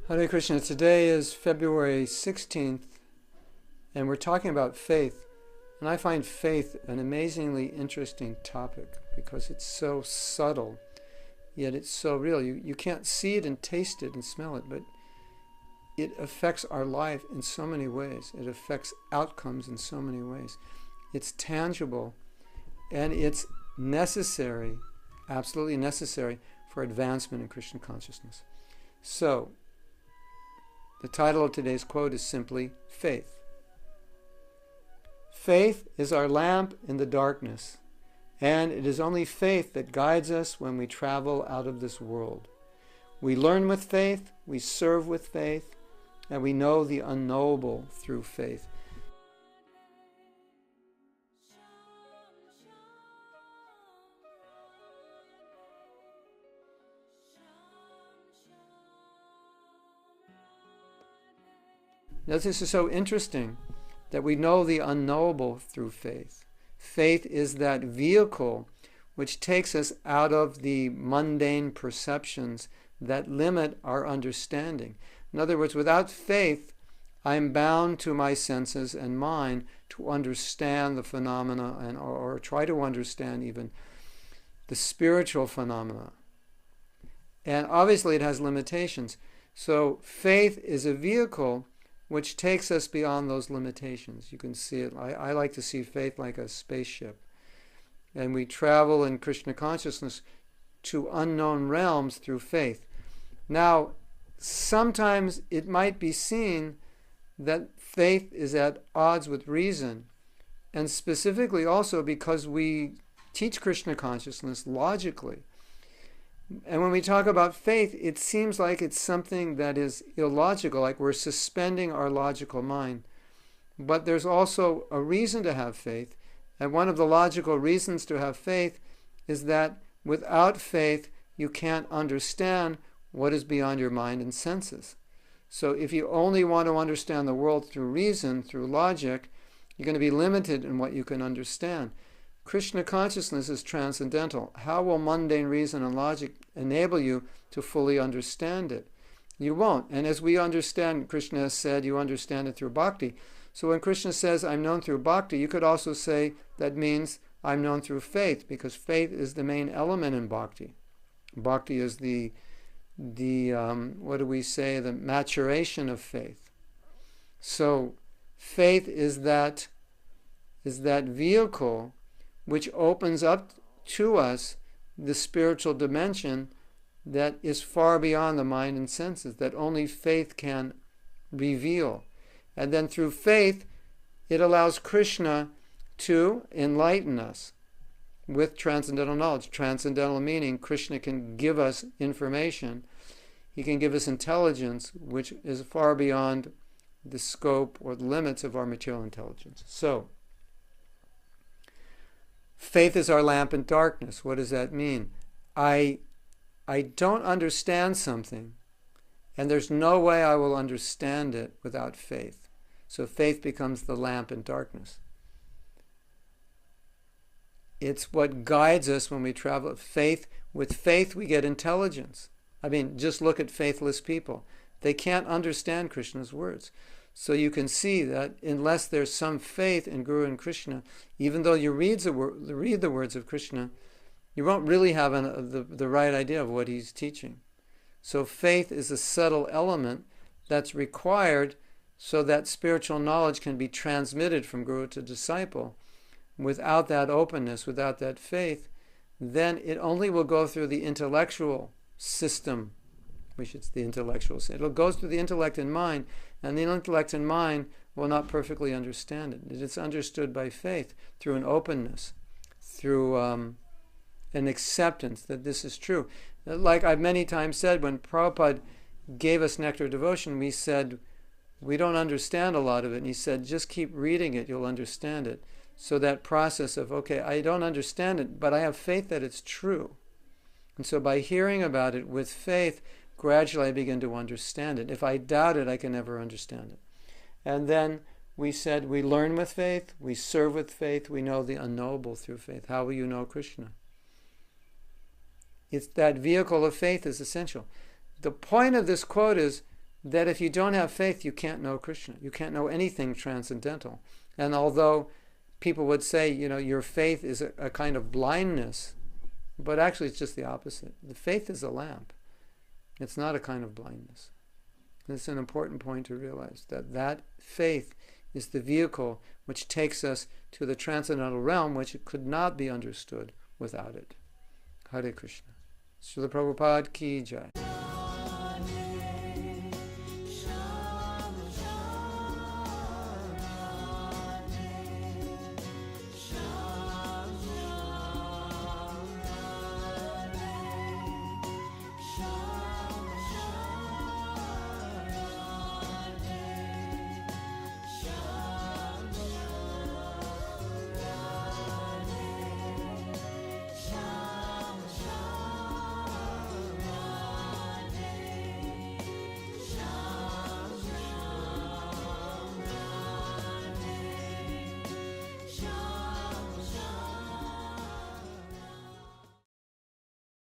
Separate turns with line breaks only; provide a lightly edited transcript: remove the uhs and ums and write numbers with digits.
Hare Krishna. Today is February 16th, and we're talking about faith. And I find faith an amazingly interesting topic because it's so subtle, yet it's so real. You can't see it and taste it and smell it, but it affects our life in so many ways. It affects outcomes in so many ways. It's tangible, and it's necessary, absolutely necessary, for advancement in Krishna consciousness. So, the title of today's quote is simply Faith. Faith is our lamp in the darkness, and it is only faith that guides us when we travel out of this world. We learn with faith, we serve with faith, and we know the unknowable through faith. Now, this is so interesting that we know the unknowable through faith. Faith is that vehicle which takes us out of the mundane perceptions that limit our understanding. In other words, without faith, I'm bound to my senses and mind to understand the phenomena or try to understand even the spiritual phenomena. And obviously it has limitations. So faith is a vehicle which takes us beyond those limitations. You can see it. I like to see faith like a spaceship. And we travel in Krishna consciousness to unknown realms through faith. Now, sometimes it might be seen that faith is at odds with reason, and specifically also because we teach Krishna consciousness logically. And when we talk about faith, it seems like it's something that is illogical, like we're suspending our logical mind. But there's also a reason to have faith, and one of the logical reasons to have faith is that without faith, you can't understand what is beyond your mind and senses. So if you only want to understand the world through reason, through logic, you're going to be limited in what you can understand. Krishna consciousness is transcendental. How will mundane reason and logic enable you to fully understand it? You won't. And as we understand, Krishna has said, you understand it through bhakti. So when Krishna says, I'm known through bhakti, you could also say that means I'm known through faith, because faith is the main element in bhakti. Bhakti is the what do we say, the maturation of faith. So faith is that vehicle which opens up to us the spiritual dimension that is far beyond the mind and senses, that only faith can reveal. And then through faith, it allows Krishna to enlighten us with transcendental knowledge. Transcendental meaning Krishna can give us information. He can give us intelligence which is far beyond the scope or the limits of our material intelligence. So, faith is our lamp in darkness. What does that mean? I don't understand something, and there's no way I will understand it without faith. So faith becomes the lamp in darkness. It's what guides us when we travel. With faith we get intelligence. I mean, just look at faithless people. They can't understand Krishna's words. So you can see that unless there's some faith in Guru and Krishna, even though you read the words of Krishna, you won't really have the right idea of what he's teaching. So faith is a subtle element that's required so that spiritual knowledge can be transmitted from Guru to disciple. Without that openness, without that faith, then it only will go through the intellectual system. It'll go through the intellect and mind, and the intellect and mind will not perfectly understand it. It's understood by faith, through an openness, through an acceptance that this is true. Like I've many times said, when Prabhupada gave us Nectar Devotion, we said, we don't understand a lot of it. And he said, just keep reading it, you'll understand it. So that process of, okay, I don't understand it, but I have faith that it's true. And so by hearing about it with faith, gradually I begin to understand it. If I doubt it, I can never understand it. And then we said we learn with faith, we serve with faith, we know the unknowable through faith. How will you know Krishna? It's that vehicle of faith is essential. The point of this quote is that if you don't have faith, you can't know Krishna. You can't know anything transcendental. And although people would say, your faith is a kind of blindness, but actually it's just the opposite. The faith is a lamp. It's not a kind of blindness. It's an important point to realize, that faith is the vehicle which takes us to the transcendental realm, which could not be understood without it. Hare Krishna. Srila Prabhupada ki jai.